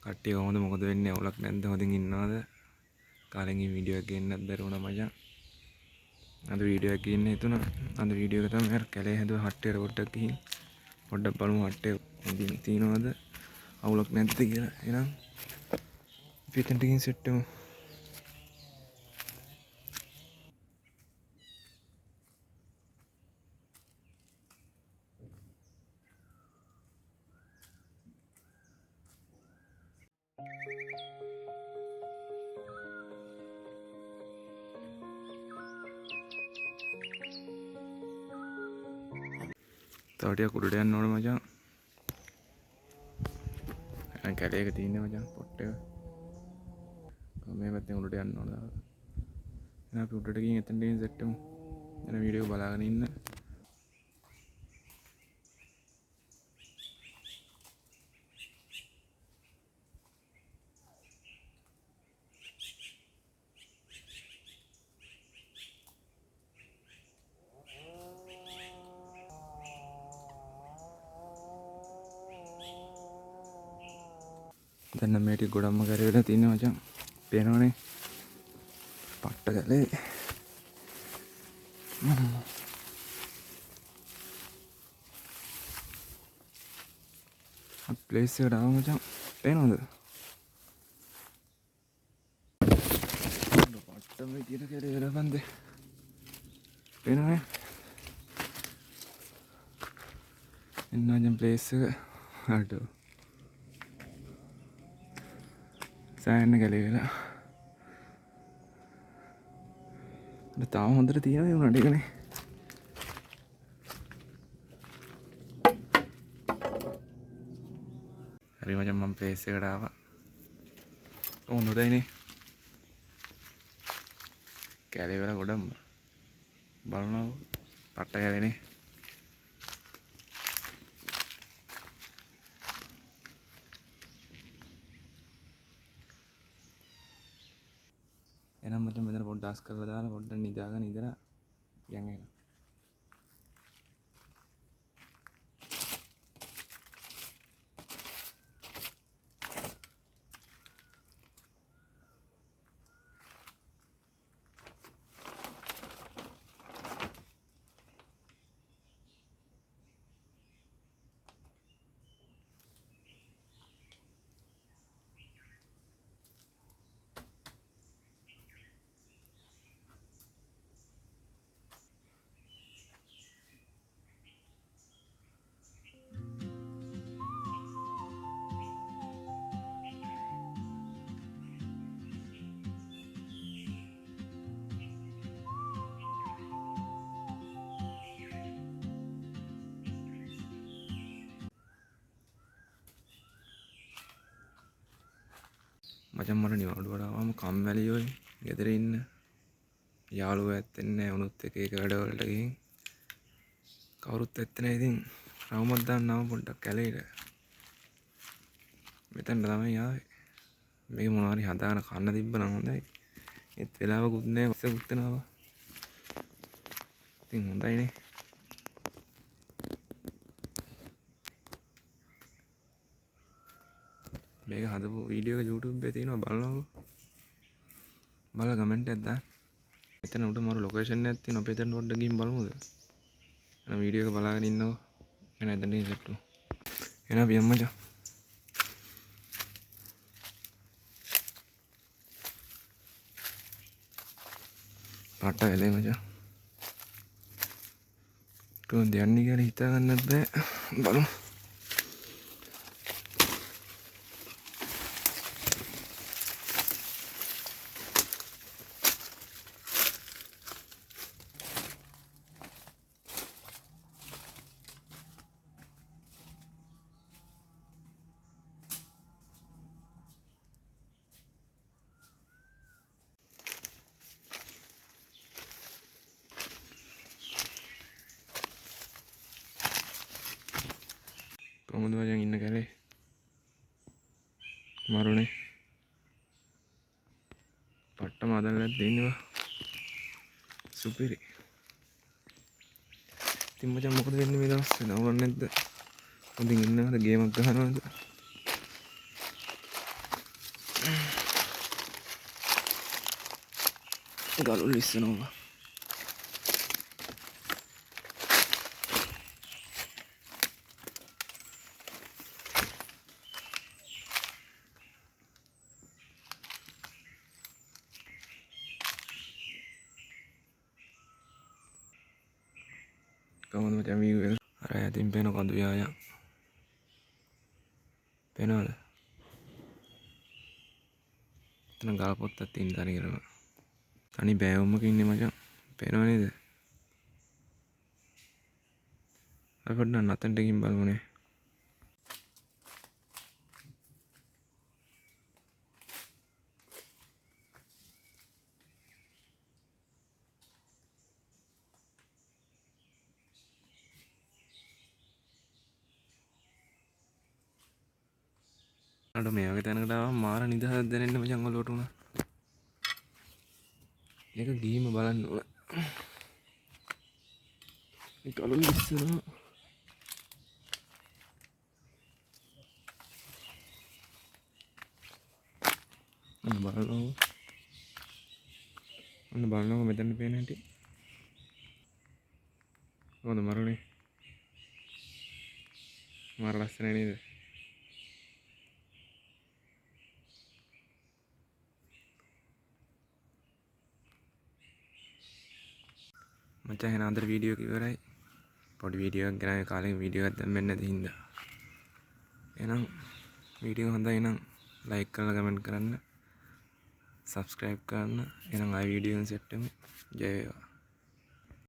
කට්ටිය කොහොමද මොකද වෙන්නේ අවුලක් නැද්ද හොඳින් ඉන්නවද කාලෙන් මේ වීඩියෝ එකක් ගේන්නත් බැරි වුණා මචං අද වීඩියෝ එකක් ගේන්න හිතුණා අද වීඩියෝ එක තමයි අර කැලේ හැදුව හට්ටියට පොඩ්ඩක් ගිහින් පොඩ්ඩක් බලමු හට්ටිය හොඳින් තියනවද අවුලක් නැද්ද කියලා එහෙනම් අපි එතනට ගිහින් සෙට් වෙමු තව ටිකක් උඩට යන්න ඕනේ මචං අර කැලේ එක තියෙන්නේ මචං පොට් එක මේ පැත්තෙන් උඩට යන්න ඕනේ එහෙනම් අපි උඩට ගිහින් එතනට ගිහින් සෙට් වෙමු එන වීඩියෝ එක බලාගෙන ඉන්න දැන් නම් මේ ටික ගොඩක්ම කරේලා තියෙනවා මචං පේනවනේ පට්ට කැලේ ප්ලේස් එකට ආව මචං පේනවද පට්ටම විදියට කැලේ වෙලා බන්දේ පේනවනේ එන්න මචං ප්ලේස් එක හරිද සෑහෙන කැලේ වෙලා තාම හොඳට තියෙනවා ඒ උනාට ඒකනේ හරි මචං මම ප්ලේස් එකට ආවා හොඳයිනේ කැලේ වල ගොඩක් බලනවා පට්ට කැලේනේ එනම් මචං මෙතන පොඩ්ඩක් අස් කරලා දාලා පොඩ්ඩක් නිදාගෙන ඉඳලා යන් එන්න මචං මට නිවාඩුවට ආවම කම්මැලි ඔය ගෙදර ඉන්න යාළුවෝ ඇත්තේ නැහැ උනුත් එක එක වැඩවලට ගිහින් කවුරුත් ඇත්තේ නැහැ ඉතින් රවුමක් දාන්න ආව පොඩ්ඩක් කැලේට මෙතන තමයි ආවේ මේක මොනවා හරි හදාගෙන කන්න තිබ්බනම් හොඳයි ඒත් වෙලාවකුත් නැහැ වස්සකුත් වෙනවා ඉතින් හොඳයිනේ මේක හදපු වීඩියෝ එක YouTube එකේ තියෙනවා බලනකො බලලා කමෙන්ට් එකක් දාන්න එතන උඩ මරු ලොකේෂන් එකක් තියෙනවා අපි එතන පොඩ්ඩක් ගිහින් බලමුද එහෙනම් වීඩියෝ එක බලාගෙන ඉන්නකො එහෙනම් එතන ඉන්න සෙට් වෙමු එහෙනම් අපි යමු මචං පාට වෙලේ මචං කොහොමද යන්නේ කියලා හිතා ගන්නත් බෑ බලමු කොහොමද මචං ඉන්න කැලේ මරුනේ පට්ටම හදන්නත් දෙන්නවා සුපිරි ඉතින් මචං මොකද වෙන්නේ මේ දවස් නවුලක් නැද්ද හොඳින් ඉන්නවද ගේමක් ගහනවද ගලුල් ඉස්සනවා. කොහොමද මචං view එක? අර ඈතින් පේන කඳු යායක්. පේනවද? එතන ගල් පොත්තක් තියෙන තනිකරම. තනි බෑවුමක ඉන්නේ මචං. පේනව නේද? අපි පොඩ්ඩක් නතන්ට ගිහින් බලමුනේ. අර මේ වගේ තැනකට ආවම මාර නිදහසක් දැනෙන්න මචං ඔලුවට උනා. මේක ගිහින්ම බලන්න ඕන. මේ ගලුල් ඉස්සනවා. අන්න බලනකො මෙතන පේන හැටි. කොහොමද මරුනේ? මාර ලස්සනයි නේද? මචං එහෙනම් අද වීඩියෝ එක ඉවරයි. පොඩි වීඩියෝ එකක් ගෙනාවේ කාලෙක වීඩියෝ එකක් දැම්මේ නැති හින්දා. එහෙනම් වීඩියෝ හොඳයි නම් ලයික් කරලා කමෙන්ට් කරන්න. subscribe කරන්න. එහෙනම් ආයි වීඩියෝ එකෙන් සෙට් වෙමු. ජය වේවා.